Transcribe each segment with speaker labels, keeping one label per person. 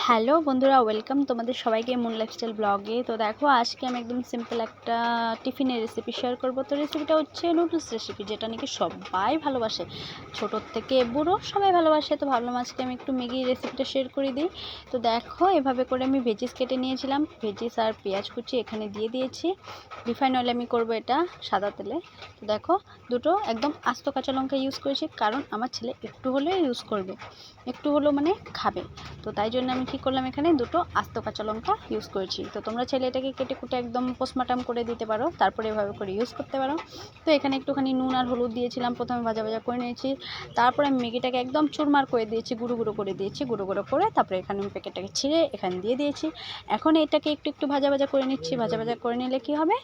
Speaker 1: Hello বন্ধুরা, welcome তোমাদের সবাইকে মুন লাইফস্টাইল ব্লগে। তো দেখো, আজকে আমি একদম সিম্পল একটা টিফিনের রেসিপি শেয়ার করবো। তো রেসিপিটা হচ্ছে নুডলস রেসিপি, যেটা নাকি সবাই ভালোবাসে, ছোটোর থেকে বুড়ো সবাই ভালোবাসে। তো ভাবলাম আজকে আমি একটু ম্যাগি রেসিপিটা শেয়ার করে দিই। তো দেখো, এভাবে করে আমি ভেজিস কেটে নিয়েছিলাম, ভেজিস আর পেঁয়াজ কুচি এখানে দিয়ে দিয়েছি। রিফাইন অয়েলে আমি করবো এটা, সাদা তেলে। তো দেখো, দুটো একদম আস্ত কাঁচা লঙ্কা ইউজ করেছি, কারণ আমার ছেলে একটু হলেও ইউজ করবে, একটু হলেও মানে খাবে। তো তাই জন্য আমি কী করলাম, এখানে দুটো আস্ত কাঁচা লঙ্কা ইউজ করেছি। তো তোমরা চাইলে এটাকে কেটে কুটে একদম পোস্টমর্টম করে দিতে পারো, তারপরে এভাবে করে ইউজ করতে পারো। তো এখানে একটুখানি নুন আর হলুদ দিয়েছিলাম, প্রথমে ভাজা ভাজা করে নিয়েছি। তারপরে আমি ম্যাগিটাকে একদম চুরমার করে দিয়েছি, গুঁড়ো গুঁড়ো করে দিয়েছি, গুঁড়ো গুঁড়ো করে তারপরে এখানে আমি প্যাকেটটাকে ছিঁড়ে এখানে দিয়ে দিয়েছি। এখন এটাকে একটু একটু ভাজা ভাজা করে নিচ্ছি। ভাজা ভাজা করে নিলে কী হবে,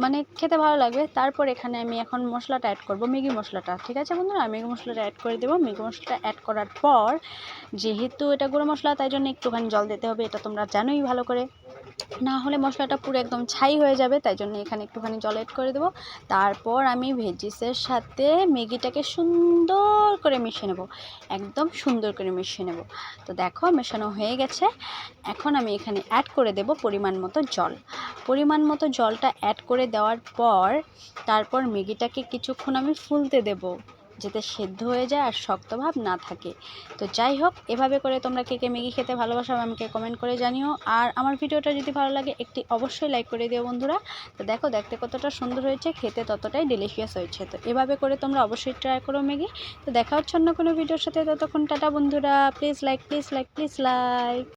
Speaker 1: মানে খেতে ভালো লাগবে। তারপর এখানে আমি এখন মশলাটা অ্যাড করব, ম্যাগি মশলাটা। ঠিক আছে বন্ধুরা, ম্যাগি মশলাটা অ্যাড করে দেবো। ম্যাগি মশলাটা অ্যাড করার পর, যেহেতু এটা গুঁড়ো মশলা, তাই জন্য একটুখানি জল দিতে হবে, এটা তোমরা জানোই ভালো করে। না হলে মশলাটা পুরো একদম ছাই হয়ে যাবে, তাই জন্য এখানে একটুখানি জল অ্যাড করে দেবো। তারপর আমি ভেজিসের সাথে ম্যাগিটাকে সুন্দর করে মিশিয়ে নেব, একদম সুন্দর করে মিশিয়ে নেব। তো দেখো, মেশানো হয়ে গেছে। এখন আমি এখানে অ্যাড করে দেব পরিমাণ মতো জল। পরিমাণ মতো জলটা অ্যাড করে দেওয়ার পর, তারপর ম্যাগিটাকে কিছুক্ষণ আমি ফুলতে দেব, যাতে সেদ্ধ হয়ে যায় আর শক্ত ভাব না থাকে। তো যাই হোক, এভাবে করে তোমরা কে কে ম্যাগি খেতে ভালোবাসো আমাকে কমেন্ট করে জানিও। আর আমার ভিডিওটা যদি ভালো লাগে একটি অবশ্যই লাইক করে দিও বন্ধুরা। তো দেখো, দেখতে কতটা সুন্দর হয়েছে, খেতে ততটাই ডেলিশিয়াস হয়েছে। তো এভাবে করে তোমরা অবশ্যই ট্রাই করো ম্যাগি। তো দেখা হচ্ছে অন্য কোনো ভিডিওর সাথে, ততক্ষণ টাটা বন্ধুরা। Please like, please like, please like.